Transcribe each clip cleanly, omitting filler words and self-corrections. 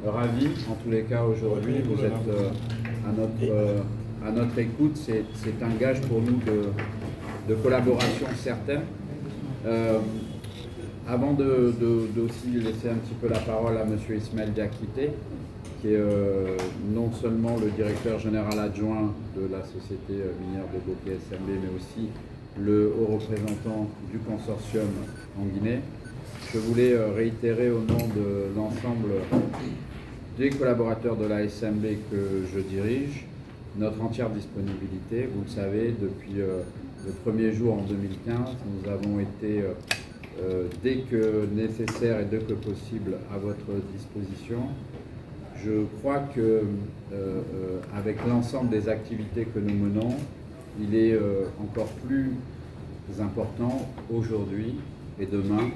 ravis, en tous les cas, aujourd'hui. Vous êtes à notre écoute. C'est un gage pour nous de collaboration certaine. Avant aussi laisser un petit peu la parole à M. Ismaël Diakité, qui est non seulement le directeur général adjoint de la société minière de Bokeh SMB, mais aussi le haut représentant du consortium en Guinée. Je voulais réitérer au nom de l'ensemble des collaborateurs de la SMB que je dirige notre entière disponibilité. Vous le savez, depuis le premier jour en 2015, nous avons été dès que nécessaire et dès que possible à votre disposition. Je crois que avec l'ensemble des activités que nous menons, il est encore plus important aujourd'hui et demain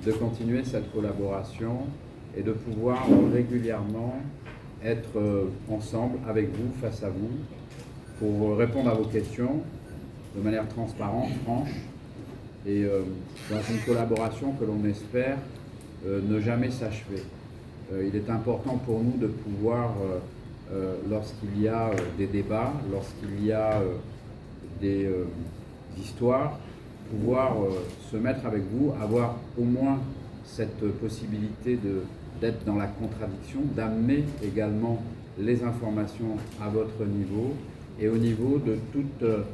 de continuer cette collaboration et de pouvoir régulièrement être ensemble avec vous, face à vous, pour répondre à vos questions de manière transparente, franche, et dans une collaboration que l'on espère ne jamais s'achever. Il est important pour nous de pouvoir, lorsqu'il y a des débats, lorsqu'il y a des histoires, pouvoir se mettre avec vous, avoir au moins cette possibilité d'être dans la contradiction, d'amener également les informations à votre niveau et au niveau de tout le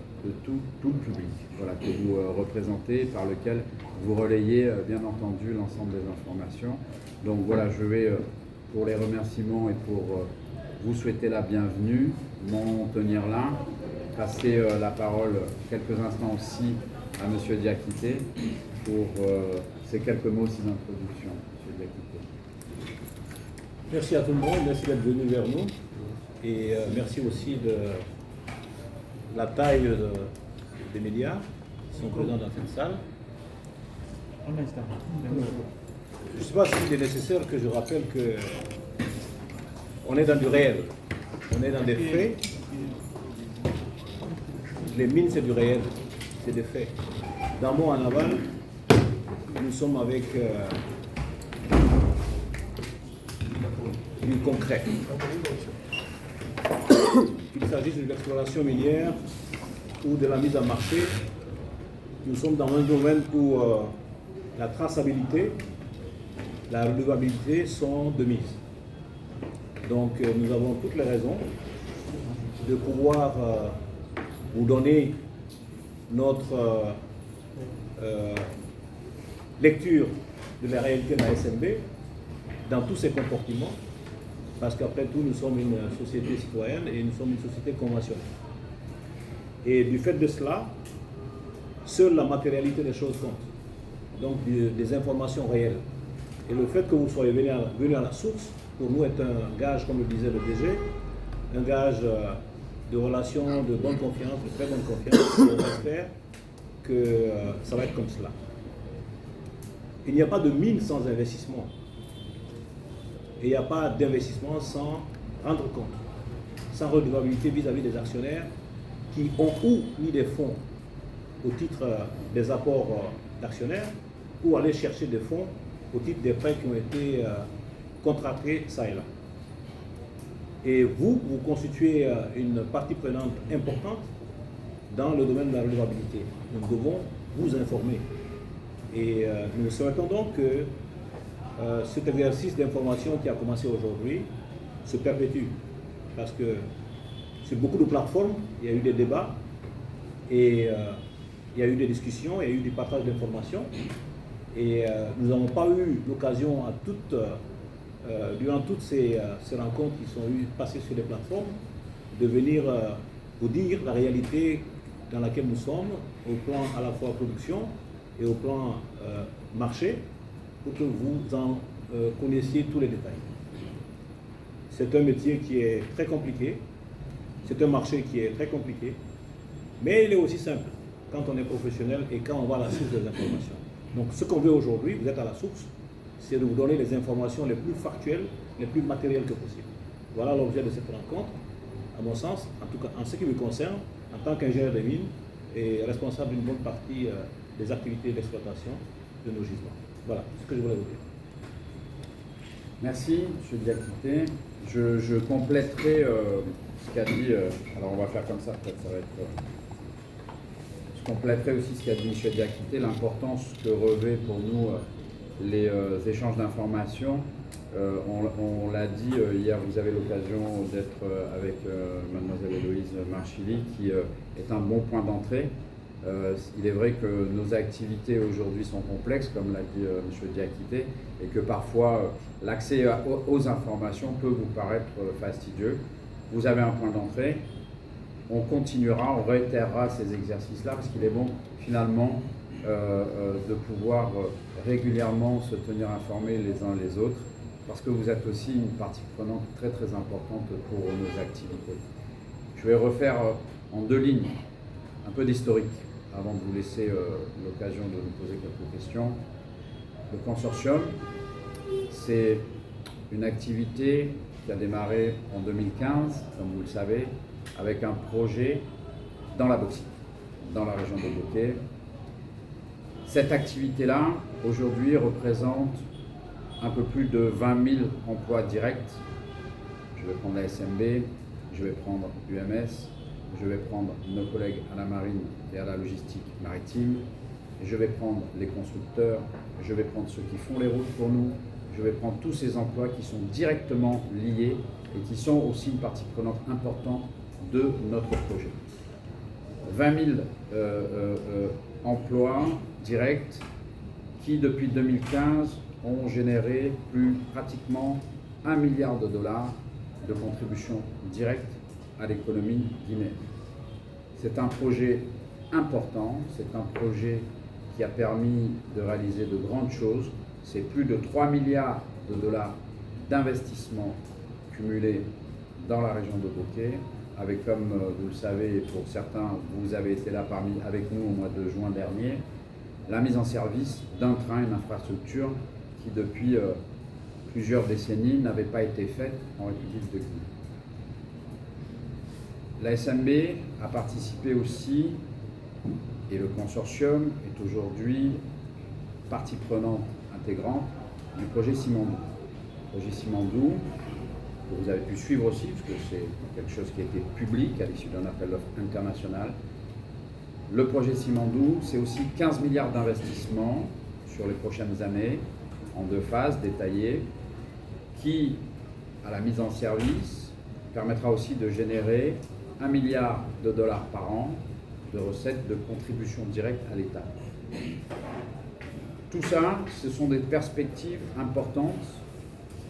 public, voilà, que vous représentez, par lequel vous relayez bien entendu l'ensemble des informations. Donc voilà, je vais, pour les remerciements et pour vous souhaiter la bienvenue, m'en tenir là, passer la parole quelques instants aussi à M. Diakité pour ces quelques mots aussi d'introduction. M. Diakité. Merci à tout le monde, merci d'être venu vers nous et merci aussi de la taille des médias qui sont présents dans cette salle. Je ne sais pas s'il est nécessaire que je rappelle que on est dans du réel, on est dans des faits. Les mines, c'est du réel, c'est des faits. D'en haut en aval, nous sommes avec du concret. Qu'il s'agisse de l'exploration minière ou de la mise en marché, nous sommes dans un domaine où la traçabilité, la redevabilité sont de mise. Donc nous avons toutes les raisons de pouvoir vous donner notre lecture de la réalité de la SMB dans tous ses comportements, parce qu'après tout, nous sommes une société citoyenne et nous sommes une société conventionnelle. Et du fait de cela, seule la matérialité des choses compte, donc des informations réelles. Et le fait que vous soyez venu à la source, pour nous, est un gage, comme le disait le DG, un gage de relations de bonne confiance, de très bonne confiance. On espère que ça va être comme cela. Il n'y a pas de mine sans investissement. Et il n'y a pas d'investissement sans rendre compte, sans redevabilité vis-à-vis des actionnaires qui ont ou mis des fonds au titre des apports d'actionnaires ou aller chercher des fonds au titre des prêts qui ont été contractés ça et là. Et vous constituez une partie prenante importante dans le domaine de la redevabilité. Nous devons vous informer. Et nous souhaitons donc que cet exercice d'information qui a commencé aujourd'hui se perpétue. Parce que sur beaucoup de plateformes, il y a eu des débats et il y a eu des discussions, il y a eu du partage d'informations. Et nous n'avons pas eu l'occasion durant toutes ces rencontres qui sont passées sur les plateformes, de venir vous dire la réalité dans laquelle nous sommes, au plan à la fois production et au plan marché, pour que vous en connaissiez tous les détails. C'est un métier qui est très compliqué, c'est un marché qui est très compliqué, mais il est aussi simple quand on est professionnel et quand on va à la source des informations. Donc ce qu'on veut aujourd'hui, vous êtes à la source, c'est de vous donner les informations les plus factuelles, les plus matérielles que possible. Voilà l'objet de cette rencontre, à mon sens, en tout cas en ce qui me concerne, en tant qu'ingénieur de mines et responsable d'une bonne partie des activités d'exploitation de nos gisements. Voilà ce que je voulais vous dire. Merci, M. Diakité. Je compléterai ce qu'a dit, alors on va faire comme ça, peut-être ça va être... je compléterai aussi ce qu'a dit M. Diakité, l'importance que revêt pour nous les échanges d'informations. On l'a dit hier, vous avez l'occasion d'être avec mademoiselle Héloïse Marchilly, qui est un bon point d'entrée. Il est vrai que nos activités aujourd'hui sont complexes, comme l'a dit M. Diakité, et que parfois l'accès aux informations peut vous paraître fastidieux. Vous avez un point d'entrée, on continuera, on réitérera ces exercices-là, parce qu'il est bon finalement de pouvoir régulièrement se tenir informés les uns les autres, parce que vous êtes aussi une partie prenante très très importante pour nos activités. Je vais refaire en 2 lignes un peu d'historique avant de vous laisser l'occasion de nous poser quelques questions. Le consortium, c'est une activité qui a démarré en 2015, comme vous le savez, avec un projet dans la bauxite, dans la région de Bokeh. Cette activité-là, aujourd'hui, représente un peu plus de 20 000 emplois directs. Je vais prendre la SMB, je vais prendre UMS, je vais prendre nos collègues à la marine et à la logistique maritime, je vais prendre les constructeurs, je vais prendre ceux qui font les routes pour nous, je vais prendre tous ces emplois qui sont directement liés et qui sont aussi une partie prenante importante de notre projet. 20 000 emplois directs qui, depuis 2015, ont généré pratiquement $1 milliard de contributions directes à l'économie guinéenne. C'est un projet important, c'est un projet qui a permis de réaliser de grandes choses. C'est plus de $3 milliards d'investissements cumulés dans la région de Bokeh, avec, comme vous le savez, pour certains, vous avez été là avec nous au mois de juin dernier, la mise en service d'un train, une infrastructure qui depuis plusieurs décennies n'avait pas été faite en République de Guinée. La SMB a participé aussi, et le consortium est aujourd'hui partie prenante intégrante du projet Simandou. Le projet Simandou, que vous avez pu suivre aussi, parce que c'est quelque chose qui a été public à l'issue d'un appel d'offres international. Le projet Simandou, c'est aussi 15 milliards d'investissements sur les prochaines années, en 2 phases détaillées, qui, à la mise en service, permettra aussi de générer $1 milliard par an de recettes de contribution directe à l'État. Tout ça, ce sont des perspectives importantes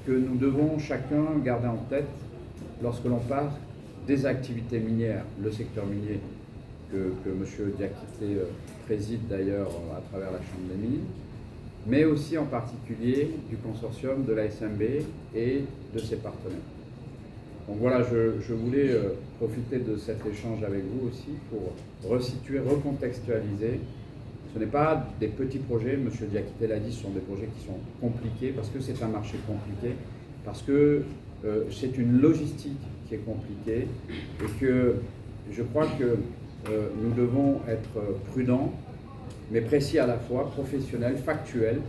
que nous devons chacun garder en tête lorsque l'on parle des activités minières, le secteur minier que M. Diakité préside d'ailleurs à travers la Chambre des mines, mais aussi en particulier du consortium de la SMB et de ses partenaires. Donc voilà, je voulais profiter de cet échange avec vous aussi pour resituer, recontextualiser. Ce n'est pas des petits projets, M. Diakité l'a dit, ce sont des projets qui sont compliqués parce que c'est un marché compliqué, parce que c'est une logistique qui est compliquée et que je crois que nous devons être prudents, mais précis à la fois, professionnels, factuels,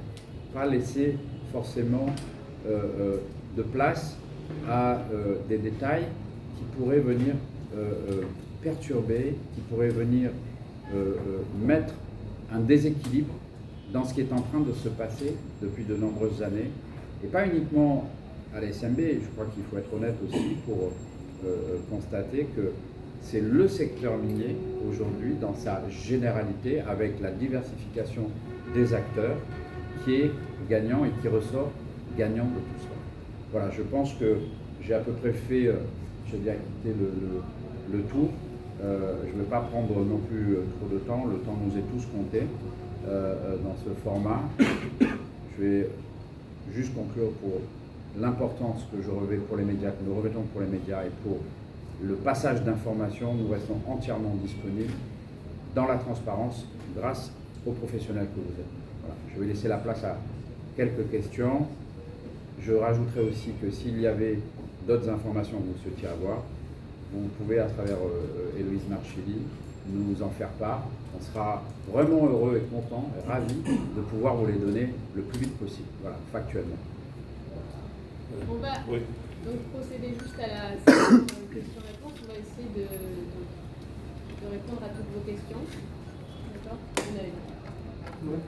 pas laisser forcément de place à des détails qui pourraient venir perturber, qui pourraient venir mettre un déséquilibre dans ce qui est en train de se passer depuis de nombreuses années, et pas uniquement à la SMB. Je crois qu'il faut être honnête aussi pour constater que c'est le secteur minier aujourd'hui dans sa généralité, avec la diversification des acteurs, qui est gagnant et qui ressort gagnant de tout cela. Voilà, je pense que j'ai à peu près fait, j'ai bien quitté le tour. Je ne vais pas prendre non plus trop de temps, le temps nous est tous compté dans ce format. Je vais juste conclure pour l'importance que je revêt pour les médias, que nous revêtons pour les médias et pour le passage d'informations. Nous restons entièrement disponibles dans la transparence grâce aux professionnels que vous êtes. Voilà. Je vais laisser la place à quelques questions. Je rajouterai aussi que s'il y avait d'autres informations que vous souhaitiez avoir, vous pouvez, à travers Héloïse Marchilly, nous en faire part. On sera vraiment heureux et content et ravis de pouvoir vous les donner le plus vite possible, voilà, factuellement. On va Oui. donc procéder juste à la session questions-réponses. On va essayer de répondre à toutes vos questions. D'accord? Vous avez Oui.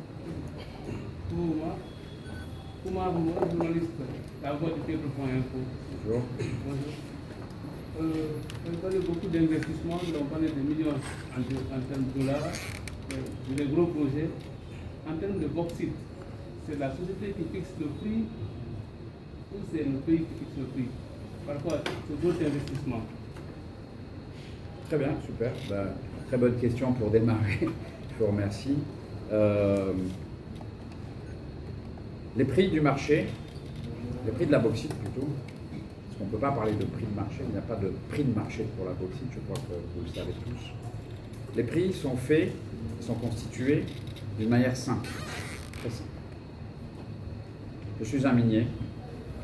Moi, journaliste, la voix du Info. Bonjour. Bonjour. On parle beaucoup d'investissements, on parle de millions en termes de dollars, des gros projets. En termes de bauxite, c'est la société qui fixe le prix ou c'est le pays qui fixe le prix par rapport à ce gros investissement? Très bien, super. Ben, très bonne question pour démarrer. Je vous remercie. Les prix du marché, les prix de la bauxite plutôt, parce qu'on ne peut pas parler de prix de marché, il n'y a pas de prix de marché pour la bauxite, je crois que vous le savez tous. Les prix sont faits, sont constitués d'une manière simple, très simple. Je suis un minier,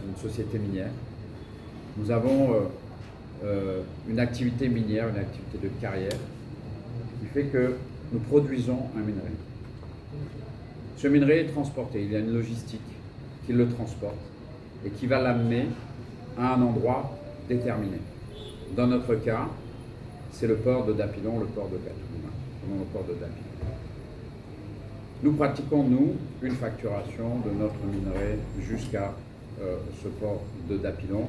une société minière. Nous avons une activité minière, une activité de carrière, qui fait que nous produisons un minerai. Ce minerai est transporté, il y a une logistique qui le transporte et qui va l'amener à un endroit déterminé. Dans notre cas, c'est le port de Dapilon, le port de Katoum, le port de Dapilon. Nous pratiquons, nous, une facturation de notre minerai jusqu'à ce port de Dapilon.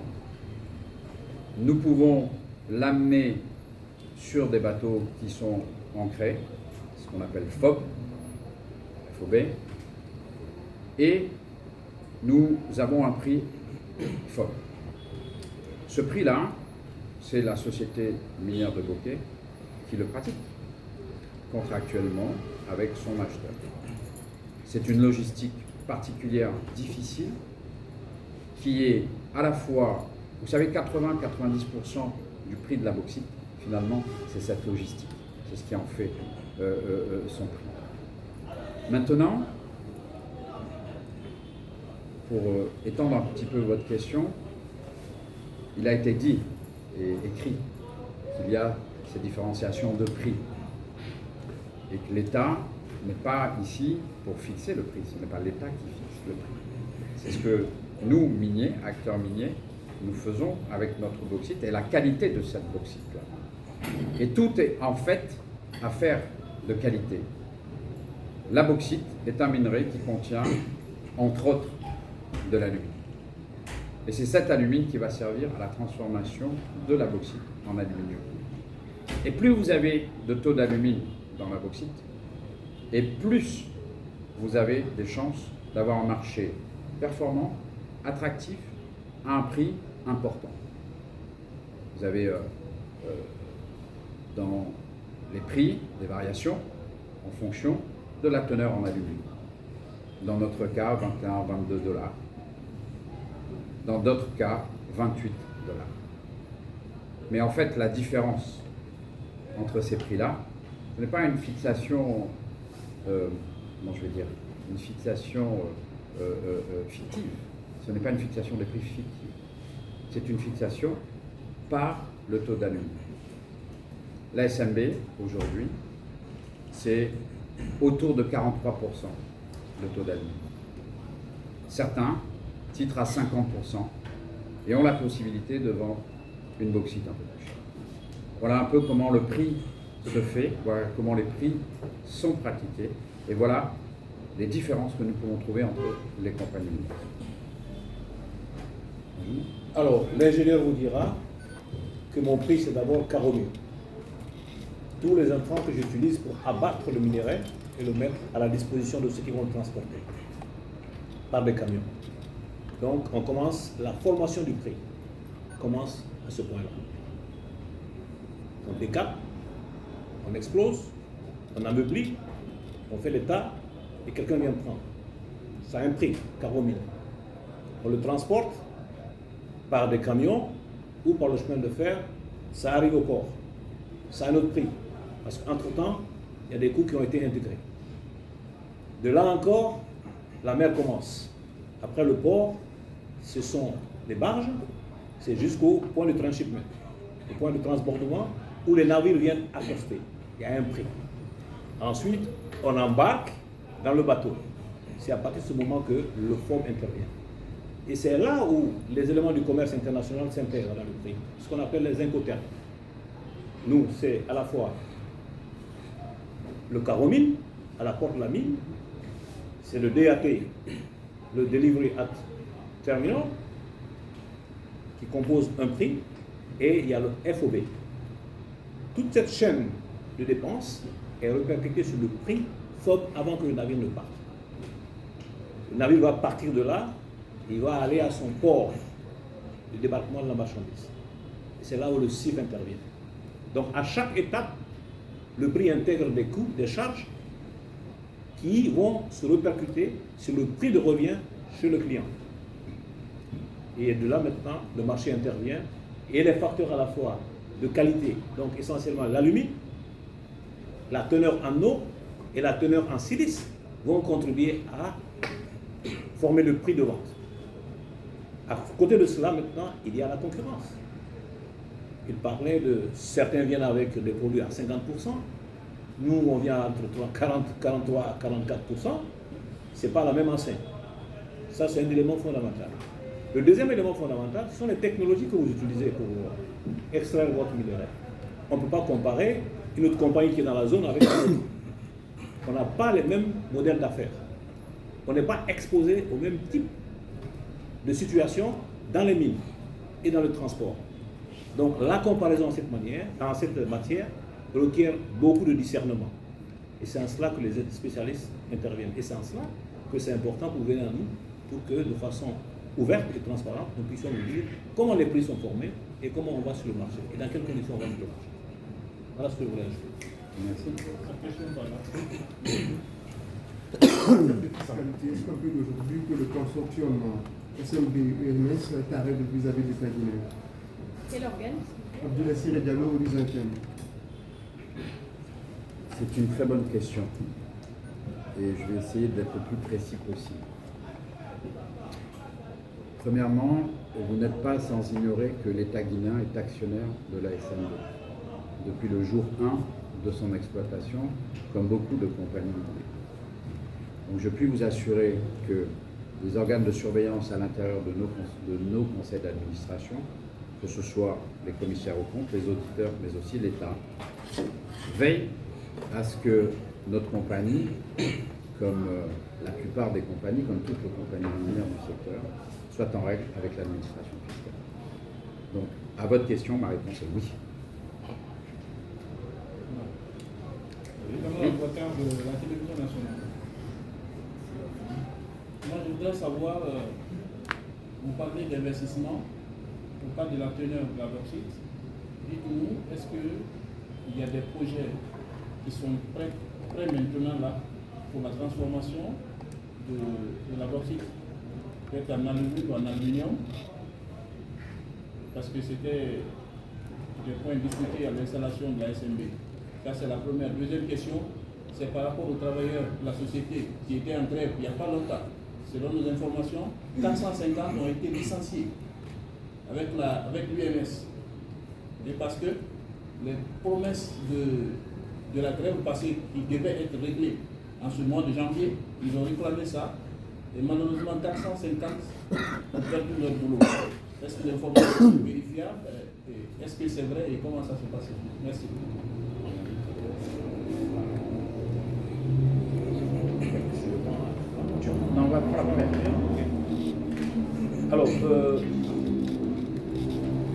Nous pouvons l'amener sur des bateaux qui sont ancrés, ce qu'on appelle FOB, et nous avons un prix FOB. Ce prix-là, c'est la société minière de Bokeh qui le pratique contractuellement avec son acheteur. C'est une logistique particulière, difficile, qui est à la fois, vous savez, 80-90% du prix de la bauxite, finalement, c'est cette logistique. C'est ce qui en fait son prix. Maintenant, pour étendre un petit peu votre question, il a été dit et écrit qu'il y a ces différenciations de prix et que l'État n'est pas ici pour fixer le prix, ce n'est pas l'État qui fixe le prix. C'est ce que nous, miniers, acteurs miniers, nous faisons avec notre bauxite et la qualité de cette bauxite-là. Et tout est en fait affaire de qualité. La bauxite est un minerai qui contient, entre autres, de l'alumine. Et c'est cet alumine qui va servir à la transformation de la bauxite en aluminium. Et plus vous avez de taux d'alumine dans la bauxite, et plus vous avez des chances d'avoir un marché performant, attractif, à un prix important. Vous avez dans les prix des variations en fonction de la teneur en alumine. Dans notre cas, 21, 22 dollars. Dans d'autres cas, 28 dollars. Mais en fait, la différence entre ces prix-là, ce n'est pas une fixation, comment je vais dire, une fixation fictive. Ce n'est pas une fixation des prix fictifs. C'est une fixation par le taux d'alumine. La SMB, aujourd'hui, c'est autour de 43% de taux d'alumine. Certains titrent à 50% et ont la possibilité de vendre une bauxite un peu plus chère. Voilà un peu comment le prix se fait, voilà comment les prix sont pratiqués et voilà les différences que nous pouvons trouver entre les compagnies minières. Alors, l'ingénieur vous dira que mon prix, c'est d'abord caromine. Tous les intrants que j'utilise pour abattre le minerai et le mettre à la disposition de ceux qui vont le transporter par des camions. Donc, on commence, la formation du prix commence à ce point-là. On décape, on explose, on ameublit, on fait l'état et quelqu'un vient prendre. Ça a un prix, caromine. On le transporte par des camions ou par le chemin de fer, ça arrive au port. Ça a un autre prix. Parce qu'entre-temps, il y a des coûts qui ont été intégrés. De là encore, la mer commence. Après le port, ce sont les barges, c'est jusqu'au point de transshipment, au point de transbordement où les navires viennent accoster. Il y a un prix. Ensuite, on embarque dans le bateau. C'est à partir de ce moment que le FOB intervient. Et c'est là où les éléments du commerce international s'intègrent dans le prix, ce qu'on appelle les incoterms. Nous, c'est à la fois le carreau mine, à la porte de la mine, c'est le DAT, le Delivery at Terminal, qui compose un prix, et il y a le FOB. Toute cette chaîne de dépenses est répercutée sur le prix FOB avant que le navire ne parte. Le navire va partir de là, il va aller à son port de débarquement de la marchandise. C'est là où le CIF intervient. Donc à chaque étape, le prix intègre des coûts, des charges qui vont se répercuter sur le prix de revient chez le client. Et de là maintenant, le marché intervient et les facteurs à la fois de qualité, donc essentiellement l'alumine, la teneur en eau et la teneur en silice vont contribuer à former le prix de vente. À côté de cela, maintenant, il y a la concurrence. Il parlait de certains viennent avec des produits à 50%, nous on vient entre 43 à 44%, ce n'est pas la même enseigne. Ça, c'est un élément fondamental. Le deuxième élément fondamental, ce sont les technologies que vous utilisez pour extraire votre minerai. On ne peut pas comparer une autre compagnie qui est dans la zone avec une autre. On n'a pas les mêmes modèles d'affaires. On n'est pas exposé au même type de situation dans les mines et dans le transport. Donc la comparaison en cette matière requiert beaucoup de discernement. Et c'est en cela que les spécialistes interviennent. Et c'est en cela que c'est important pour venir à nous, pour que de façon ouverte et transparente, nous puissions nous dire comment les prix sont formés et comment on va sur le marché et dans quelles conditions on va sur le marché. Voilà ce que je voulais ajouter. Merci. Est-ce qu'on peut aujourd'hui que le consortium SMB-UMS t'arrête vis-à-vis du Guinée? Quel organe? Abdoulaye Siré Diallo ou Lizantienne? C'est une très bonne question. Et je vais essayer d'être le plus précis possible. Premièrement, vous n'êtes pas sans ignorer que l'État guinéen est actionnaire de la SMB depuis le jour 1 de son exploitation, comme beaucoup de compagnies minières. Donc je puis vous assurer que les organes de surveillance à l'intérieur de nos conseils d'administration, que ce soit les commissaires aux comptes, les auditeurs, mais aussi l'État, veillent à ce que notre compagnie, comme la plupart des compagnies, comme toutes les compagnies minières du secteur, soit en règle avec l'administration fiscale. Donc, à votre question, ma réponse est oui. Évidemment, le reporter de la télévision nationale. Moi, je voudrais savoir, vous parlez d'investissement, vous parlez de la teneur de la bauxite. Dites-nous, est-ce qu'il y a des projets qui sont prêts maintenant là pour la transformation de la bauxite, peut-être en aluminium ou en aluminium, parce que c'était des points discutés à l'installation de la SMB. Ça, c'est la première. Deuxième question, c'est par rapport aux travailleurs de la société qui étaient en grève il n'y a pas longtemps. Selon nos informations, 450 ont été licenciés avec l'UMS. Et parce que les promesses de la grève passée qui devaient être réglées en ce mois de janvier, ils ont réclamé ça. Et malheureusement, 450 ont perdu leur boulot. Est-ce que l'information est vérifiable? Est-ce que c'est vrai et comment ça se passe? Merci. Non, on va prendre. Alors,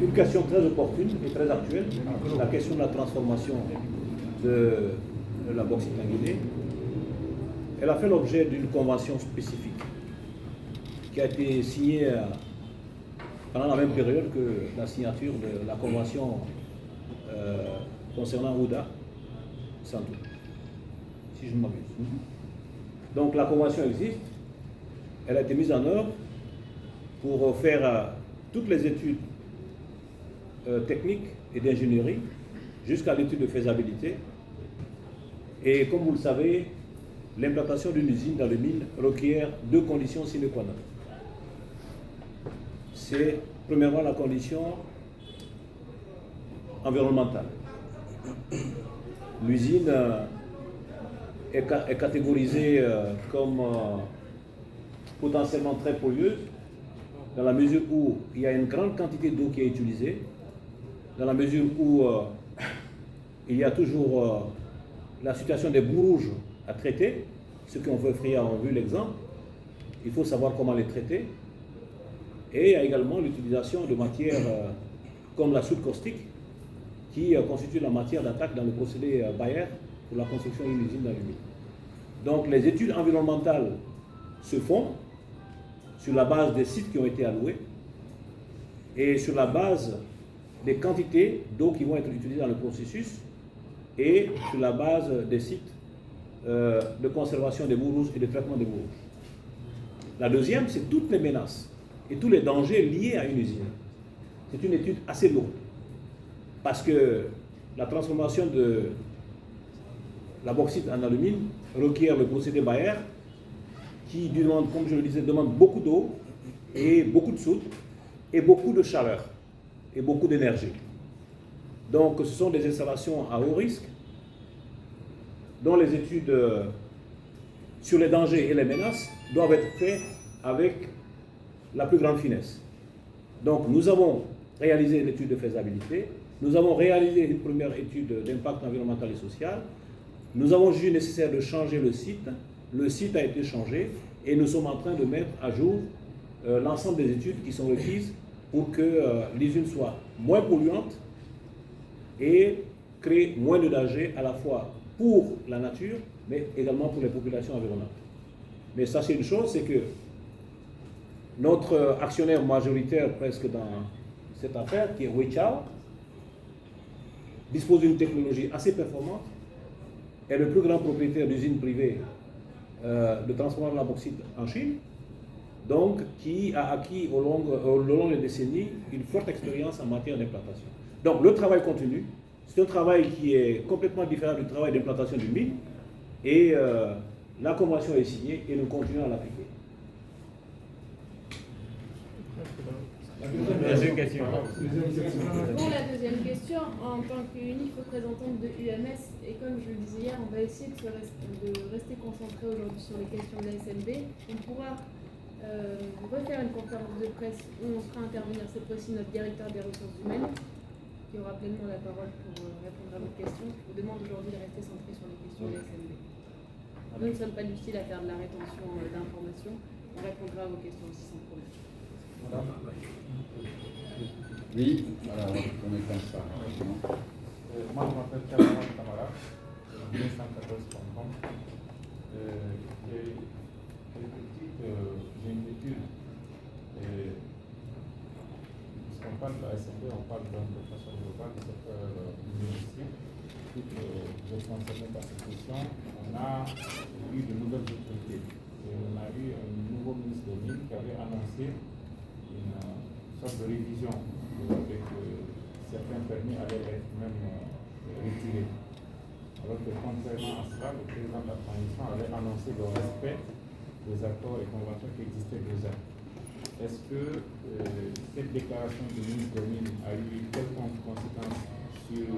une question très opportune et très actuelle, la question de la transformation de la bauxite en Guinée. Elle a fait l'objet d'une convention spécifique qui a été signée pendant la même période que la signature de la convention concernant Ouda Santou, si je ne m'abuse. Donc la convention existe, elle a été mise en œuvre pour faire toutes les études techniques et d'ingénierie jusqu'à l'étude de faisabilité. Et comme vous le savez, l'implantation d'une usine dans les mines requiert deux conditions sine qua non. C'est premièrement la condition environnementale. L'usine est catégorisée comme potentiellement très pollueuse dans la mesure où il y a une grande quantité d'eau qui est utilisée, dans la mesure où il y a toujours la situation des boues rouges à traiter. Ceux qui ont fait Freya ont vu l'exemple. Il faut savoir comment les traiter. Et il y a également l'utilisation de matières comme la soude caustique, qui constitue la matière d'attaque dans le procédé Bayer pour la construction d'une usine d'aluminium. Donc les études environnementales se font sur la base des sites qui ont été alloués et sur la base des quantités d'eau qui vont être utilisées dans le processus et sur la base des sites de conservation des boues rouges et de traitement des boues rouges. La deuxième, c'est toutes les menaces et tous les dangers liés à une usine. C'est une étude assez lourde parce que la transformation de la bauxite en alumine requiert le procédé Bayer qui demande, comme je le disais, demande beaucoup d'eau et beaucoup de soude et beaucoup de chaleur et beaucoup d'énergie. Donc ce sont des installations à haut risque dont les études sur les dangers et les menaces doivent être faites avec la plus grande finesse. Donc nous avons réalisé une étude de faisabilité, nous avons réalisé une première étude d'impact environnemental et social, nous avons jugé nécessaire de changer le site a été changé et nous sommes en train de mettre à jour l'ensemble des études qui sont requises pour que l'usine soit moins polluante et crée moins de dangers à la fois pour la nature mais également pour les populations environnantes. Mais sachez une chose, c'est que notre actionnaire majoritaire presque dans cette affaire, qui est Weichai, dispose d'une technologie assez performante, est le plus grand propriétaire d'usines privées de transformation de la bauxite en Chine, donc qui a acquis au long des décennies une forte expérience en matière d'implantation. Donc le travail continue, c'est un travail qui est complètement différent du travail d'implantation d'une mine, et la convention est signée et nous continuons à l'appliquer. Deuxième question. Pour la deuxième question, en tant qu'unique représentante de UMS, et comme je le disais hier, on va essayer de rester concentré aujourd'hui sur les questions de la SMB. On pourra refaire une conférence de presse où on fera intervenir cette fois-ci notre directeur des ressources humaines, qui aura pleinement la parole pour répondre à vos questions. Je vous demande aujourd'hui de rester centré sur les questions de la SMB. Nous ne sommes pas du style à faire de la rétention d'informations. On répondra à vos questions aussi sans problème. Oui, alors on est comme ça. Moi, je m'appelle Cameron Camara, 1914.com. J'ai une étude. Puisqu'on parle de la SMB, on parle de façon globale du secteur ministériel. Toutes les concernées par cette question, on a eu de nouvelles autorités. Et on a eu un nouveau ministre de l'Île qui avait annoncé une sorte de révision avec certains permis allaient être même retirés. Alors que contrairement à cela, le président de la transition avait annoncé le respect des accords et conventions qui existaient déjà. Est-ce que cette déclaration du ministre de l'Île a eu quelconque conséquence sur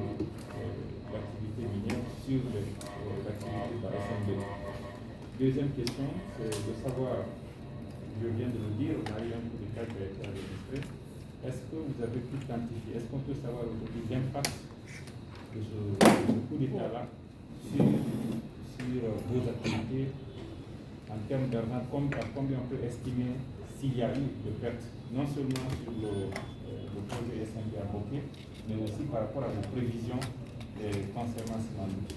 l'activité minière, sur l'activité de la SMB? Deuxième question, c'est de savoir, je viens de le dire, on a eu un coup de cas qui a été enregistré. Est-ce que vous avez pu quantifier, est-ce qu'on peut savoir aujourd'hui l'impact de ce coup d'état-là sur vos activités en termes d'argent, combien on peut estimer s'il y a eu de pertes, non seulement sur le projet SMB à Bokeh, mais aussi par rapport à vos prévisions concernant ce mandat.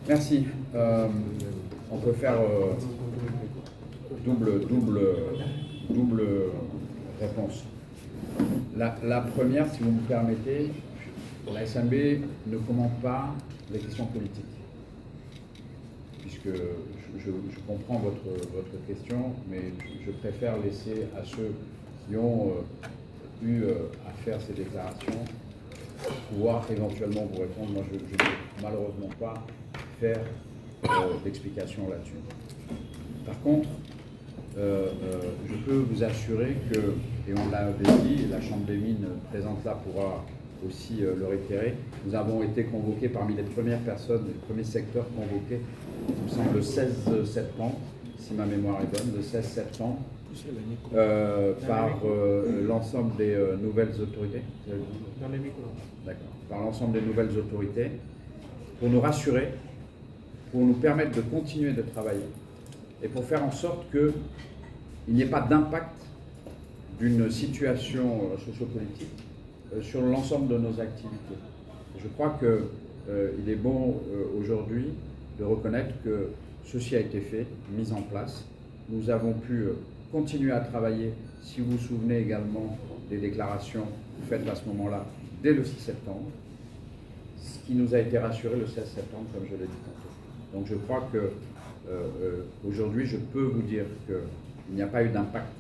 Merci. On peut faire double réponse. La première, si vous me permettez, la SMB ne commente pas les questions politiques. Puisque je comprends votre question, mais je préfère laisser à ceux qui ont eu à faire ces déclarations pouvoir éventuellement vous répondre. Moi, je ne peux malheureusement pas faire d'explications là-dessus. Par contre, je peux vous assurer que, et on l'avait dit, et la Chambre des mines présente là pourra aussi le réitérer, nous avons été convoqués parmi les premières personnes, les premiers secteurs convoqués, il me semble le 16 septembre, si ma mémoire est bonne, le 16 septembre, par l'ensemble des nouvelles autorités. Dans les micros. D'accord. Par l'ensemble des nouvelles autorités, pour nous rassurer, pour nous permettre de continuer de travailler et pour faire en sorte qu'il n'y ait pas d'impact d'une situation sociopolitique sur l'ensemble de nos activités. Je crois qu'il est bon aujourd'hui de reconnaître que ceci a été fait, mis en place. Nous avons pu continuer à travailler, si vous vous souvenez également des déclarations faites à ce moment-là, dès le 6 septembre, ce qui nous a été rassuré le 16 septembre, comme je l'ai dit tantôt. Donc je crois que aujourd'hui, je peux vous dire qu'il n'y a pas eu d'impact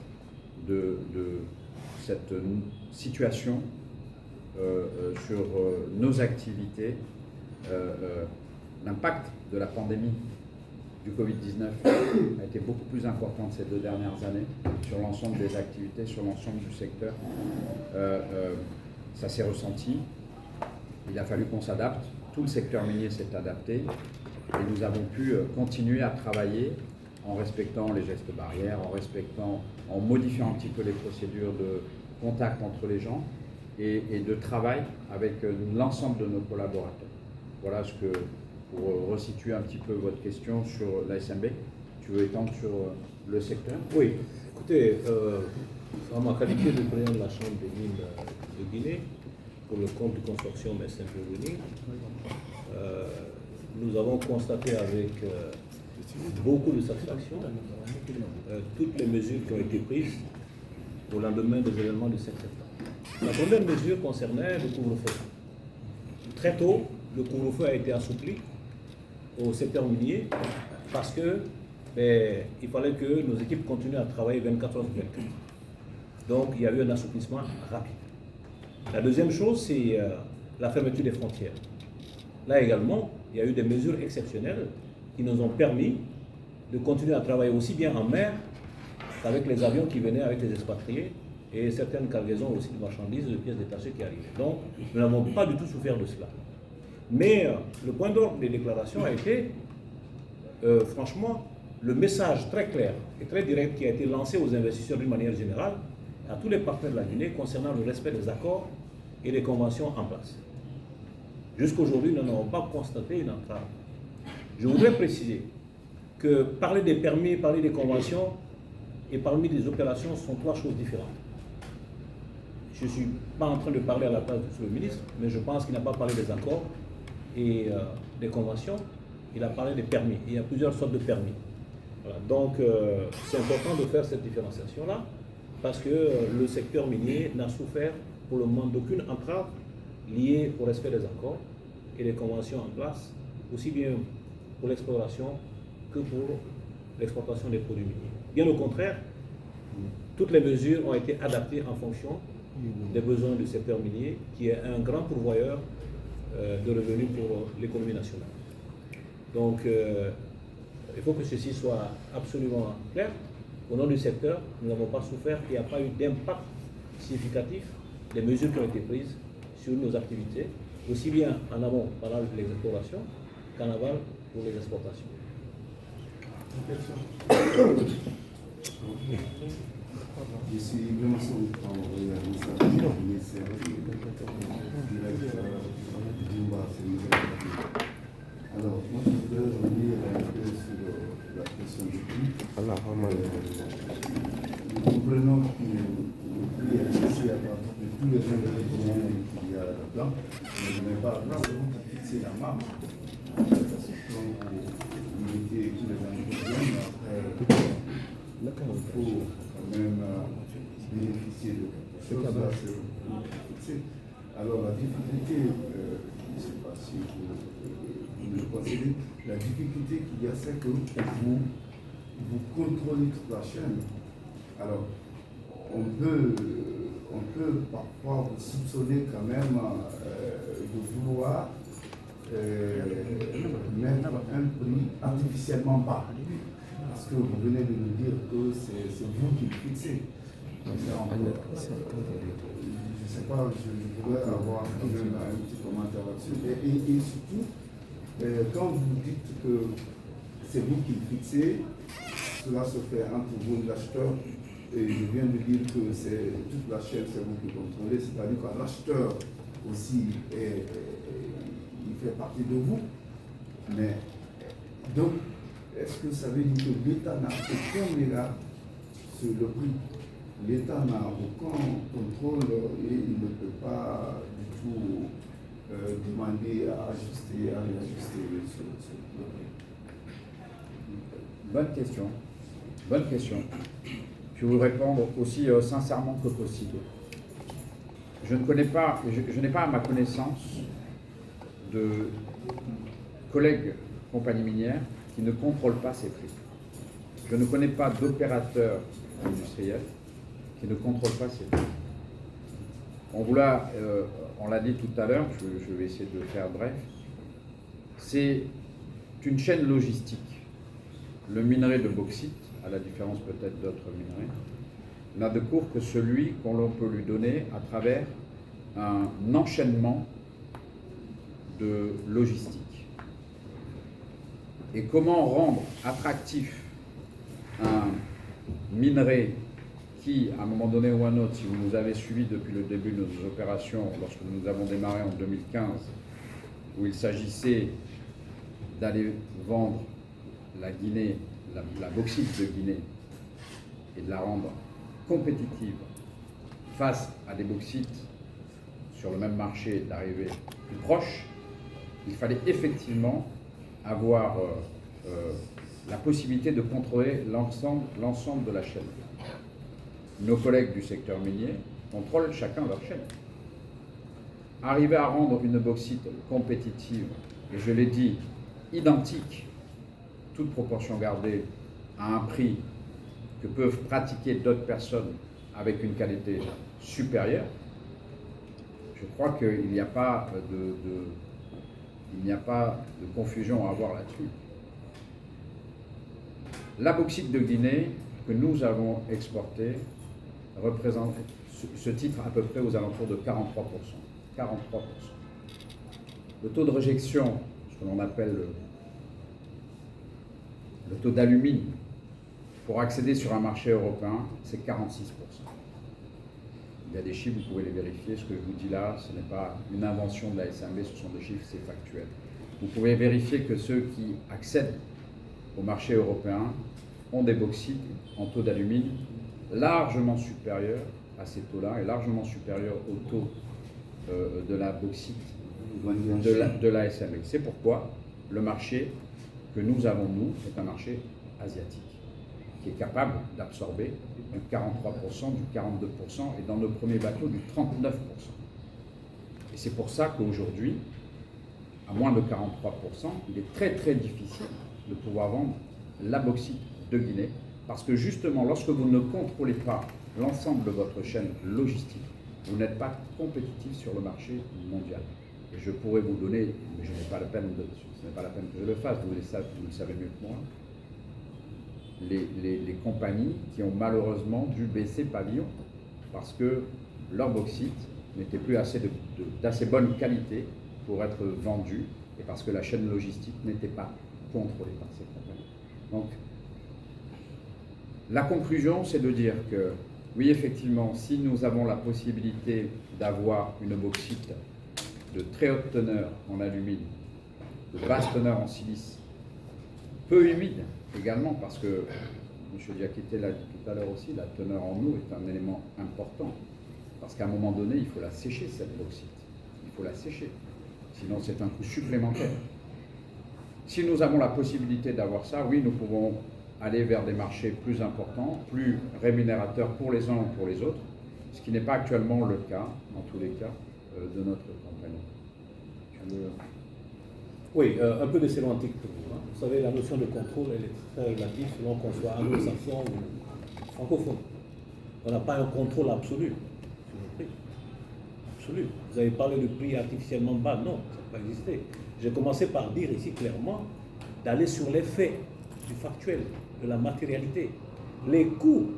de cette situation sur nos activités. L'impact de la pandémie du Covid-19 a été beaucoup plus important ces 2 dernières années sur l'ensemble des activités, sur l'ensemble du secteur. Ça s'est ressenti. Il a fallu qu'on s'adapte. Tout le secteur minier s'est adapté et nous avons pu continuer à travailler en respectant les gestes barrières, en modifiant un petit peu les procédures de contact entre les gens et de travail avec l'ensemble de nos collaborateurs. Voilà ce que, pour resituer un petit peu votre question sur la SMB, tu veux étendre sur le secteur? Oui, écoutez, en ma qualité de président de la Chambre des mines de Guinée, pour le compte du consortium SMB Winning, nous avons constaté avec beaucoup de satisfaction toutes les mesures qui ont été prises au lendemain des événements du 7 septembre. La première mesure concernait le couvre-feu. Très tôt, le couvre-feu a été assoupli au secteur minier parce que il fallait que nos équipes continuent à travailler 24 heures sur 24. Donc il y a eu un assouplissement rapide. La deuxième chose, c'est la fermeture des frontières. Là également, il y a eu des mesures exceptionnelles qui nous ont permis de continuer à travailler aussi bien en mer qu'avec les avions qui venaient avec les expatriés et certaines cargaisons aussi de marchandises, de pièces détachées qui arrivaient. Donc, nous n'avons pas du tout souffert de cela. Mais le point d'ordre des déclarations a été, franchement, le message très clair et très direct qui a été lancé aux investisseurs d'une manière générale, à tous les partenaires de la Guinée concernant le respect des accords et des conventions en place. Jusqu'aujourd'hui, nous n'avons pas constaté une entrave. Je voudrais préciser que parler des permis, parler des conventions et parmi des opérations sont 3 choses différentes. Je ne suis pas en train de parler à la place du ministre, mais je pense qu'il n'a pas parlé des accords et des conventions, il a parlé des permis. Il y a plusieurs sortes de permis. Voilà. Donc, c'est important de faire cette différenciation-là, parce que le secteur minier n'a souffert pour le moment d'aucune entrave liée au respect des accords et des conventions en place, aussi bien pour l'exploration que pour l'exportation des produits miniers. Bien au contraire, toutes les mesures ont été adaptées en fonction des besoins du secteur minier, qui est un grand pourvoyeur de revenus pour l'économie nationale. Donc, il faut que ceci soit absolument clair. Au nom du secteur, nous n'avons pas souffert, il n'y a pas eu d'impact significatif des mesures qui ont été prises sur nos activités, aussi bien en amont pendant les explorations qu'en aval pour les exportations. Je suis vraiment directeur Alors, moi je voudrais revenir un peu sur la question du prix. Nous comprenons que le prix est fixé à partir de tous les ingrédients qu'il y a là-dedans, mais je n'ai pas fixé la marge. Parce que quand vous mettez tous les ingrédients, il faut quand même bénéficier de quelque chose. Là, c'est fixé. Alors, la difficulté, je ne sais pas si vous le concédez, la difficulté qu'il y a, c'est que vous contrôlez toute la chaîne. Alors, on peut parfois vous soupçonner quand même de vouloir mettre un prix artificiellement bas. Parce que vous venez de nous dire que c'est vous qui le fixez. Je ne sais pas, je voudrais avoir quand même un petit commentaire là-dessus. Et surtout, quand vous dites que c'est vous qui le fixez, cela se fait entre vous et l'acheteur. Et je viens de dire que c'est toute la chaîne, c'est vous qui contrôlez, c'est-à-dire que l'acheteur aussi, il fait partie de vous. Mais donc, est-ce que ça veut dire que l'État n'a aucun regard sur le prix? L'État n'a aucun contrôle et il ne peut pas du tout demander à ajuster, à réajuster le prix. Bonne question. Bonne question. Je vais vous répondre aussi sincèrement que possible. Je n'ai pas à ma connaissance de collègues compagnies minières qui ne contrôlent pas ces prix. Je ne connais pas d'opérateurs industriels qui ne contrôlent pas ces prix. On l'a dit tout à l'heure, je vais essayer de faire bref, c'est une chaîne logistique. Le minerai de bauxite, à la différence peut-être d'autres minerais, n'a de cours que celui qu'on peut lui donner à travers un enchaînement de logistique. Et comment rendre attractif un minerai qui, à un moment donné ou un autre, si vous nous avez suivis depuis le début de nos opérations, lorsque nous avons démarré en 2015, où il s'agissait d'aller vendre la Guinée, la bauxite de Guinée, et de la rendre compétitive face à des bauxites sur le même marché d'arrivée plus proche, il fallait effectivement avoir la possibilité de contrôler l'ensemble de la chaîne. Nos collègues du secteur minier contrôlent chacun leur chaîne. Arriver à rendre une bauxite compétitive, et je l'ai dit, identique, toute proportion gardée, à un prix que peuvent pratiquer d'autres personnes avec une qualité supérieure, je crois qu'il n'y a pas de confusion à avoir là-dessus. La bauxite de Guinée que nous avons exportée représente ce titre à peu près aux alentours de 43%. 43%. Le taux de réjection, ce que l'on appelle le taux d'alumine, pour accéder sur un marché européen, c'est 46%. Il y a des chiffres, vous pouvez les vérifier. Ce que je vous dis là, ce n'est pas une invention de la SMB, ce sont des chiffres, c'est factuel. Vous pouvez vérifier que ceux qui accèdent au marché européen ont des bauxites en taux d'alumine largement supérieur à ces taux-là et largement supérieur au taux de la bauxite de la SMB. C'est pourquoi le marché que nous avons, nous, est un marché asiatique, qui est capable d'absorber du 43%, du 42%, et dans nos premiers bateaux, du 39%. Et c'est pour ça qu'aujourd'hui, à moins de 43%, il est très très difficile de pouvoir vendre la bauxite de Guinée, parce que justement, lorsque vous ne contrôlez pas l'ensemble de votre chaîne logistique, vous n'êtes pas compétitif sur le marché mondial. Et je pourrais vous donner, mais ce n'est pas la peine que je le fasse, vous le savez mieux que moi, les compagnies qui ont malheureusement dû baisser pavillon parce que leur bauxite n'était plus d'assez bonne qualité pour être vendue et parce que la chaîne logistique n'était pas contrôlée par ces compagnies. Donc, la conclusion, c'est de dire que, oui, effectivement, si nous avons la possibilité d'avoir une bauxite de très haute teneur en alumine, de basse teneur en silice, peu humide également, parce que M. Diakité l'a dit tout à l'heure aussi, la teneur en eau est un élément important, parce qu'à un moment donné, il faut la sécher, cette bauxite. Il faut la sécher, sinon c'est un coût supplémentaire. Si nous avons la possibilité d'avoir ça, oui, nous pouvons aller vers des marchés plus importants, plus rémunérateurs pour les uns ou pour les autres, ce qui n'est pas actuellement le cas, dans tous les cas, de notre compagnie. Oui, un peu de sémantique pour vous. Hein. Vous savez, la notion de contrôle, elle est très relative selon qu'on soit anglo-saxon ou francophone. On n'a pas un contrôle absolu sur le prix. Absolu. Vous avez parlé de prix artificiellement bas. Non, ça n'a pas existé. J'ai commencé par dire ici clairement d'aller sur les faits du factuel, de la matérialité. Les coûts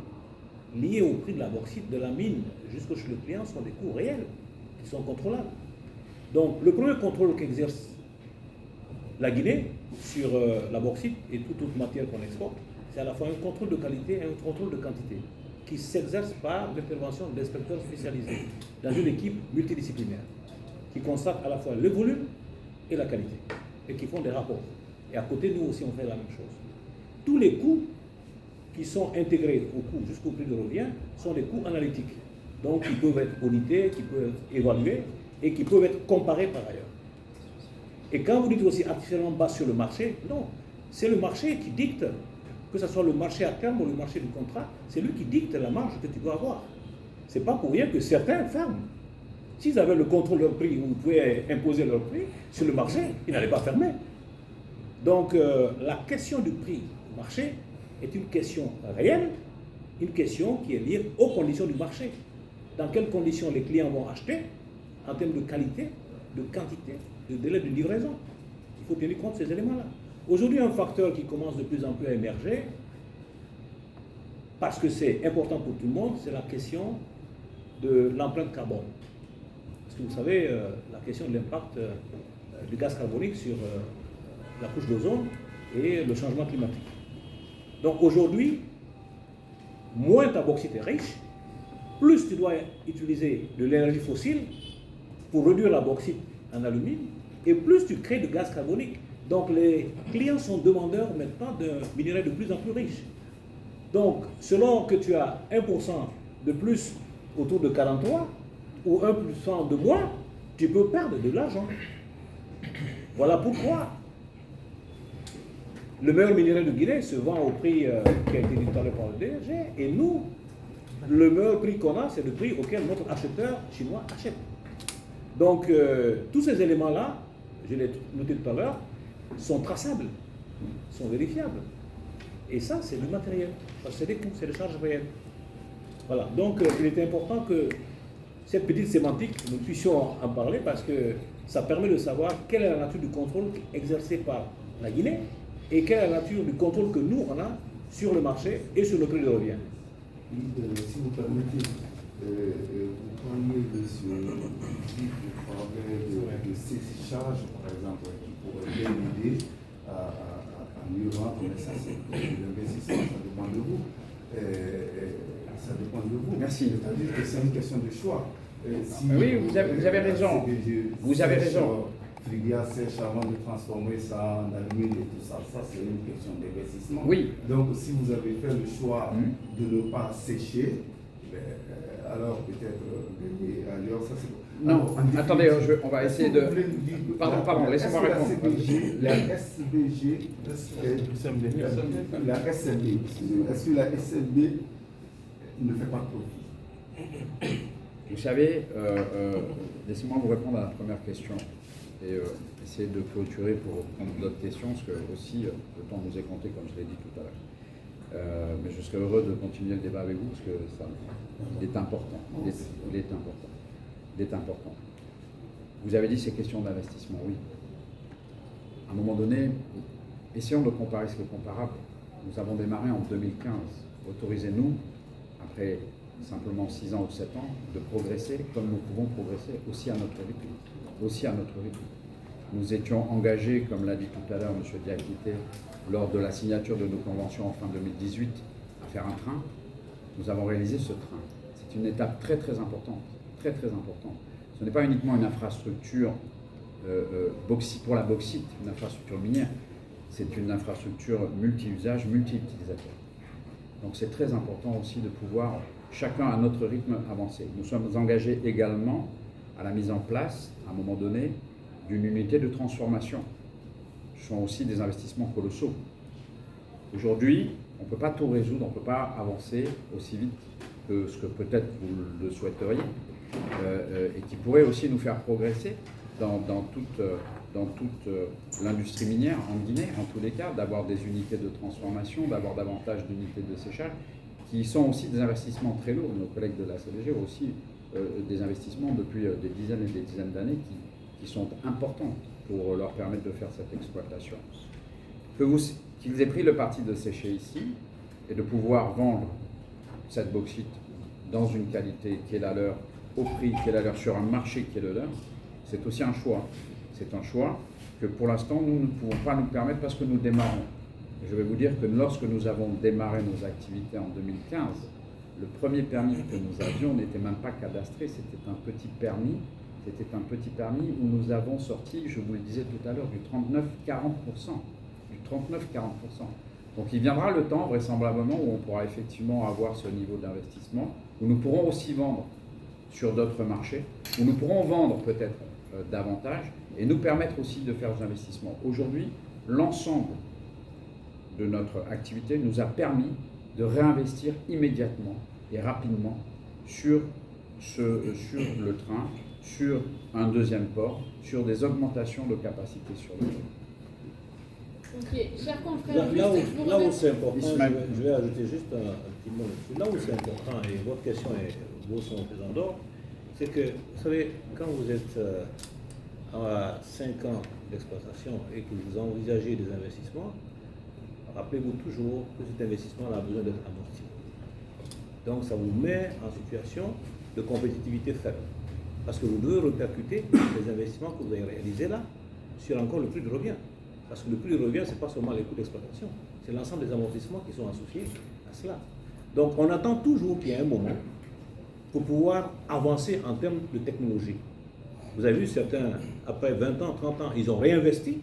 liés au prix de la bauxite, de la mine, jusqu'au chez le client, sont des coûts réels qui sont contrôlables. Donc, le premier contrôle qu'exerce la Guinée sur la bauxite et toute autre matière qu'on exporte, c'est à la fois un contrôle de qualité et un contrôle de quantité qui s'exerce par l'intervention d'inspecteurs spécialisés dans une équipe multidisciplinaire qui constate à la fois le volume et la qualité et qui font des rapports. Et à côté, nous aussi, on fait la même chose. Tous les coûts qui sont intégrés au coût jusqu'au prix de revient sont des coûts analytiques, donc qui peuvent être audités, qui peuvent être évalués et qui peuvent être comparés par ailleurs. Et quand vous dites aussi artificiellement bas sur le marché, non, c'est le marché qui dicte, que ce soit le marché à terme ou le marché du contrat, c'est lui qui dicte la marge que tu dois avoir. C'est pas pour rien que certains ferment. S'ils avaient le contrôle de leur prix, vous pouvez imposer leur prix sur le marché, ils n'allaient pas fermer. Donc la question du prix au marché est une question réelle, une question qui est liée aux conditions du marché. Dans quelles conditions les clients vont acheter en termes de qualité, de quantité, de délai de livraison. Il faut tenir compte de ces éléments-là. Aujourd'hui, un facteur qui commence de plus en plus à émerger, parce que c'est important pour tout le monde, c'est la question de l'empreinte carbone. Parce que vous savez, la question de l'impact du gaz carbonique sur la couche d'ozone et le changement climatique. Donc aujourd'hui, moins ta bauxite est riche, plus tu dois utiliser de l'énergie fossile pour réduire la bauxite en alumine, et plus tu crées de gaz carbonique. Donc les clients sont demandeurs maintenant d'un minerai de plus en plus riche. Donc selon que tu as 1% de plus autour de 43 ou 1% de moins, tu peux perdre de l'argent. Voilà pourquoi le meilleur minerai de Guinée se vend au prix qui a été dit tout à l'heure par le DG, et nous, le meilleur prix qu'on a, c'est le prix auquel notre acheteur chinois achète. Donc tous ces éléments-là, je l'ai noté tout à l'heure, sont traçables, sont vérifiables. Et ça, c'est du matériel. C'est des coûts, c'est des charges réelles. Voilà. Donc il est important que cette petite sémantique, nous puissions en parler parce que ça permet de savoir quelle est la nature du contrôle exercé par la Guinée et quelle est la nature du contrôle que nous, on a sur le marché et sur le prix de revient. Si vous permettez, vous parliez de ce type de travail de ces charges, par exemple, qui pourrait bien aider à mieux rendre, mais ça, c'est l'investissement, ça dépend de vous. Ça dépend de vous. Merci. C'est-à-dire que c'est une question de choix. Oui, vous avez raison. Vous avez raison. Filière sèche avant de transformer ça en alumine et tout ça, ça c'est une question d'investissement. Oui. Donc si vous avez fait le choix de ne pas sécher, alors peut-être ailleurs, ça c'est... Non, alors, attendez, on va essayer de... Pardon, laissez-moi répondre. La SBG, la SMB, est-ce que la SMB ne fait pas de profit? Vous savez, laissez-moi vous répondre à la première question et essayer de clôturer pour prendre d'autres questions, parce que aussi le temps nous est compté, comme je l'ai dit tout à l'heure. Mais je serais heureux de continuer le débat avec vous, parce que ça, il est important. Il est important. Vous avez dit ces questions d'investissement, oui. À un moment donné, essayons de comparer ce qui est comparable. Nous avons démarré en 2015. Autorisez-nous, après simplement 6 ans ou 7 ans, de progresser comme nous pouvons progresser aussi à notre rythme. Nous étions engagés, comme l'a dit tout à l'heure M. Diakité, lors de la signature de nos conventions en fin 2018, à faire un train. Nous avons réalisé ce train. C'est une étape très très importante. Très très importante. Ce n'est pas uniquement une infrastructure pour la bauxite, une infrastructure minière. C'est une infrastructure multi-usage, multi-utilisateur. Donc c'est très important aussi de pouvoir, chacun à notre rythme, avancer. Nous sommes engagés également à la mise en place, à un moment donné, d'une unité de transformation. Ce sont aussi des investissements colossaux. Aujourd'hui, on ne peut pas tout résoudre, on ne peut pas avancer aussi vite que ce que peut-être vous le souhaiteriez, et qui pourrait aussi nous faire progresser dans toute l'industrie minière en Guinée, en tous les cas, d'avoir des unités de transformation, d'avoir davantage d'unités de séchage, qui sont aussi des investissements très lourds. Nos collègues de la CDG ont aussi des investissements depuis des dizaines et des dizaines d'années qui sont importants pour leur permettre de faire cette exploitation. Qu'ils aient pris le parti de sécher ici et de pouvoir vendre cette bauxite dans une qualité qui est la leur, au prix qui est la leur, sur un marché qui est le leur, c'est aussi un choix. C'est un choix que pour l'instant nous ne pouvons pas nous permettre parce que nous démarrons. Je vais vous dire que lorsque nous avons démarré nos activités en 2015, le premier permis que nous avions n'était même pas cadastré, c'était un petit permis. C'était un petit permis où nous avons sorti, je vous le disais tout à l'heure, du 39-40%. Du 39-40%. Donc il viendra le temps, vraisemblablement, où on pourra effectivement avoir ce niveau d'investissement, où nous pourrons aussi vendre sur d'autres marchés, où nous pourrons vendre peut-être davantage et nous permettre aussi de faire des investissements. Aujourd'hui, l'ensemble de notre activité nous a permis de réinvestir immédiatement et rapidement sur le train, sur un deuxième port, sur des augmentations de capacité sur le train. Ok, chers confrères, Là où c'est important, Ismaël. je vais ajouter juste un petit mot là-dessus. Là où c'est important, et votre question est beau son présent d'or, c'est que, vous savez, quand vous êtes à 5 ans d'exploitation et que vous envisagez des investissements, rappelez-vous toujours que cet investissement a besoin d'être amorti. Donc ça vous met en situation de compétitivité faible. Parce que vous devez répercuter les investissements que vous avez réalisés là sur encore le prix de revient. Parce que le prix de revient, ce n'est pas seulement les coûts d'exploitation, c'est l'ensemble des amortissements qui sont associés à cela. Donc on attend toujours qu'il y ait un moment pour pouvoir avancer en termes de technologie. Vous avez vu certains, après 20 ans, 30 ans, ils ont réinvesti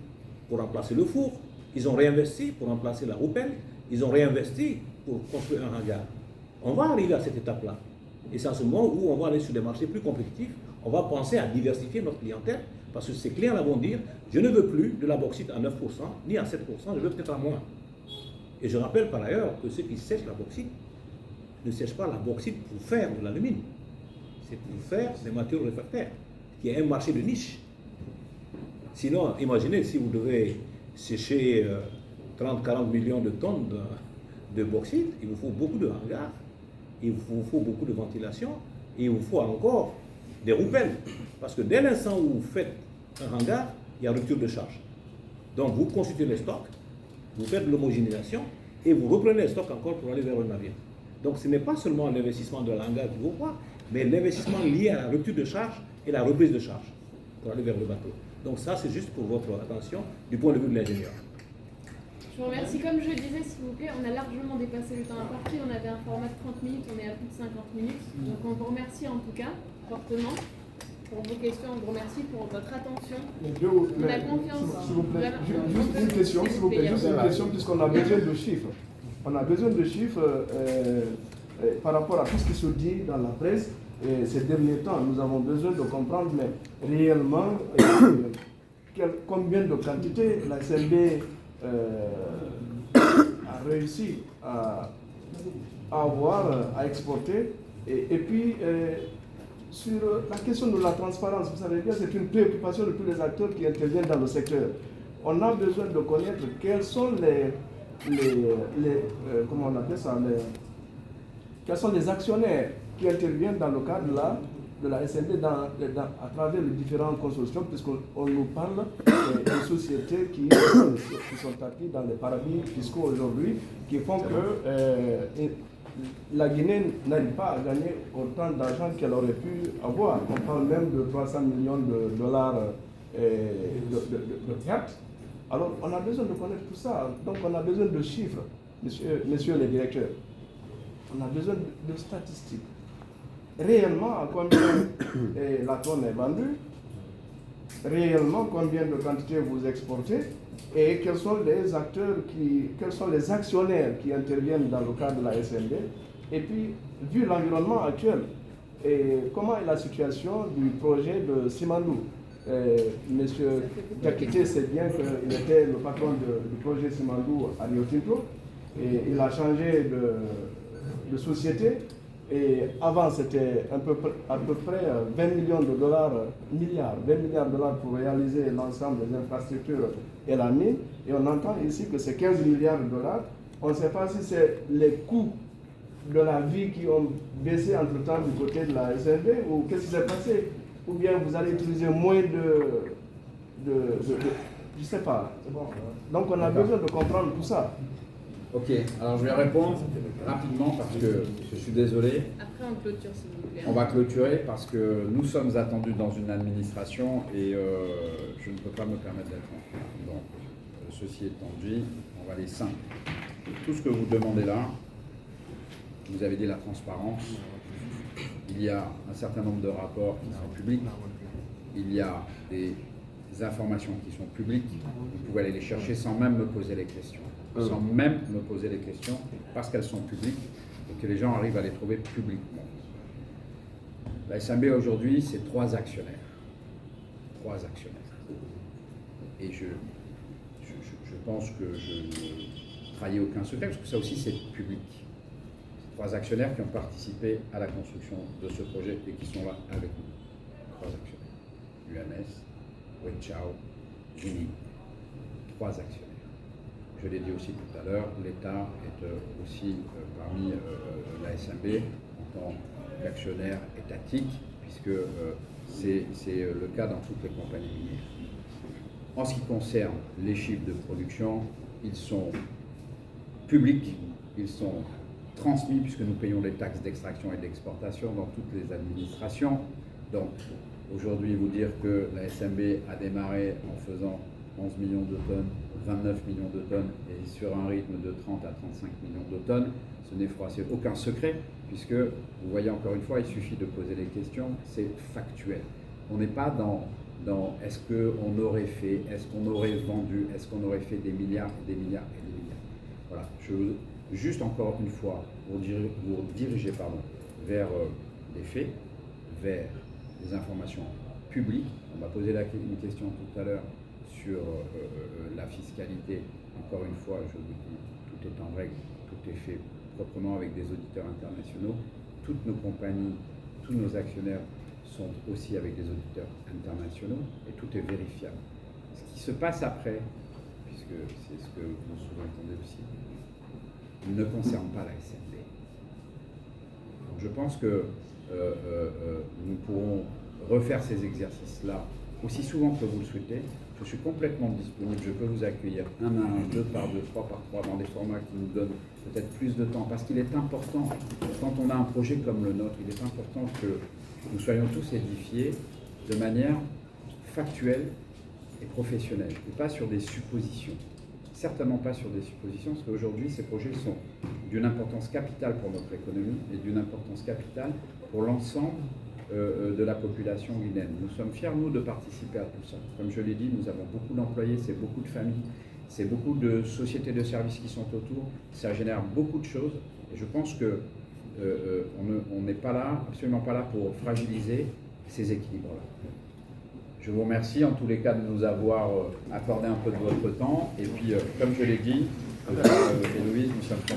pour remplacer le four, ils ont réinvesti pour remplacer la roupelle, ils ont réinvesti pour construire un hangar. On va arriver à cette étape-là. Et c'est en ce moment où on va aller sur des marchés plus compétitifs, on va penser à diversifier notre clientèle, parce que ces clients vont dire, je ne veux plus de la bauxite à 9%, ni à 7%, je veux peut-être à moins. Et je rappelle par ailleurs que ceux qui sèchent la bauxite ne sèchent pas la bauxite pour faire de l'alumine, c'est pour faire des matériaux réfractaires, qui est un marché de niche. Sinon, imaginez si vous devez sécher 30-40 millions de tonnes de bauxite, il vous faut beaucoup de hangars, il vous faut beaucoup de ventilation, et il vous faut encore des roupelles. Parce que dès l'instant où vous faites un hangar, il y a rupture de charge. Donc vous constituez les stocks, vous faites de l'homogénéisation, et vous reprenez les stocks encore pour aller vers le navire. Donc ce n'est pas seulement l'investissement de l'hangar qui vous voit, mais l'investissement lié à la rupture de charge et la reprise de charge pour aller vers le bateau. Donc ça, c'est juste pour votre attention du point de vue de l'ingénieur. je vous remercie. Comme je le disais, s'il vous plaît, on a largement dépassé le temps imparti. On avait un format de 30 minutes, on est à plus de 50 minutes. Donc on vous remercie en tout cas, fortement, pour vos questions. On vous remercie pour votre attention. La confiance. S'il vous plaît, Vraiment, juste une question, s'il vous plaît, juste une question, puisqu'on a besoin de chiffres. On a besoin de chiffres par rapport à tout ce qui se dit dans la presse. Et ces derniers temps, nous avons besoin de comprendre, mais réellement, combien de quantités la SMB a réussi à avoir, à exporter. Et puis, sur la question de la transparence, vous savez bien, c'est une préoccupation de tous les acteurs qui interviennent dans le secteur. On a besoin de connaître quels sont comment on appelle ça, quels sont les actionnaires qui interviennent dans le cadre de la SMB à travers les différents consortiums, puisqu'on nous parle des sociétés qui sont tapées dans les paradis fiscaux aujourd'hui, qui font que la Guinée n'arrive pas à gagner autant d'argent qu'elle aurait pu avoir. On parle même de 300 millions de dollars de pertes. Alors, on a besoin de connaître tout ça. Donc, on a besoin de chiffres, messieurs les directeurs. On a besoin de statistiques. Réellement, à combien la tonne est vendue, réellement, combien de quantités vous exportez, et quels sont les acteurs, quels sont les actionnaires qui interviennent dans le cadre de la SMB. Et puis, vu l'environnement actuel, et comment est la situation du projet de Simandou. Monsieur Diakité sait bien qu'il était le patron du projet Simandou à Rio Tinto, et il a changé de société. Et avant, c'était à peu près 20 millions de dollars, 20 milliards de dollars pour réaliser l'ensemble des infrastructures et la mine. Et on entend ici que c'est 15 milliards de dollars. On ne sait pas si c'est les coûts de la vie qui ont baissé entre-temps du côté de la SNB ou qu'est-ce qui s'est passé. Ou bien vous allez utiliser moins je ne sais pas. Donc on a besoin de comprendre tout ça. Ok, alors je vais répondre rapidement parce que je suis désolé. Après, on clôture, s'il vous plaît. On va clôturer parce que nous sommes attendus dans une administration et je ne peux pas me permettre d'être en retard. Donc, ceci étant dit, on va aller simple. Tout ce que vous demandez là, vous avez dit la transparence, il y a un certain nombre de rapports qui sont publics, il y a des informations qui sont publiques, vous pouvez aller les chercher sans même me poser les questions. Sans même me poser les questions, parce qu'elles sont publiques et que les gens arrivent à les trouver publiquement. La SMB aujourd'hui, c'est 3 actionnaires. 3 actionnaires. Et je pense que je ne trahis aucun secret, parce que ça aussi c'est public. 3 actionnaires qui ont participé à la construction de ce projet et qui sont là avec nous. 3 actionnaires. UMS, Weichao, Gini. 3 actionnaires. Je l'ai dit aussi tout à l'heure, l'État est aussi parmi la SMB en tant qu'actionnaire étatique, puisque c'est le cas dans toutes les compagnies minières. En ce qui concerne les chiffres de production, ils sont publics, ils sont transmis puisque nous payons les taxes d'extraction et d'exportation dans toutes les administrations. Donc aujourd'hui, vous dire que la SMB a démarré en faisant 11 millions de tonnes, 29 millions de tonnes et sur un rythme de 30 à 35 millions de tonnes, ce n'est froissé aucun secret, puisque vous voyez encore une fois, il suffit de poser les questions, c'est factuel. On n'est pas dans est-ce qu'on aurait fait, est-ce qu'on aurait vendu, est-ce qu'on aurait fait des milliards et des milliards et des milliards. Voilà, je veux juste encore une fois vous diriger vers des faits, vers des informations publiques. On m'a posé une question tout à l'heure sur la fiscalité. Encore une fois, je vous dis, tout est en règle, tout est fait proprement avec des auditeurs internationaux. Toutes nos compagnies, tous nos actionnaires sont aussi avec des auditeurs internationaux et tout est vérifiable. Ce qui se passe après, puisque c'est ce que vous sous-entendez aussi, ne concerne pas la SMB. Donc je pense que nous pourrons refaire ces exercices-là aussi souvent que vous le souhaitez. Je suis complètement disponible, je peux vous accueillir 1 à 1, 2 par 2, 3 par 3 dans des formats qui nous donnent peut-être plus de temps, parce qu'il est important, quand on a un projet comme le nôtre, il est important que nous soyons tous édifiés de manière factuelle et professionnelle, et pas sur des suppositions. Certainement pas sur des suppositions, parce qu'aujourd'hui, ces projets sont d'une importance capitale pour notre économie et d'une importance capitale pour l'ensemble de la population guinéenne. Nous sommes fiers, nous, de participer à tout ça. Comme je l'ai dit, nous avons beaucoup d'employés, c'est beaucoup de familles, c'est beaucoup de sociétés de services qui sont autour, ça génère beaucoup de choses, et je pense que on n'est pas là, absolument pas là pour fragiliser ces équilibres-là. Je vous remercie en tous les cas de nous avoir accordé un peu de votre temps, et puis comme je l'ai dit, Héloïse, nous sommes très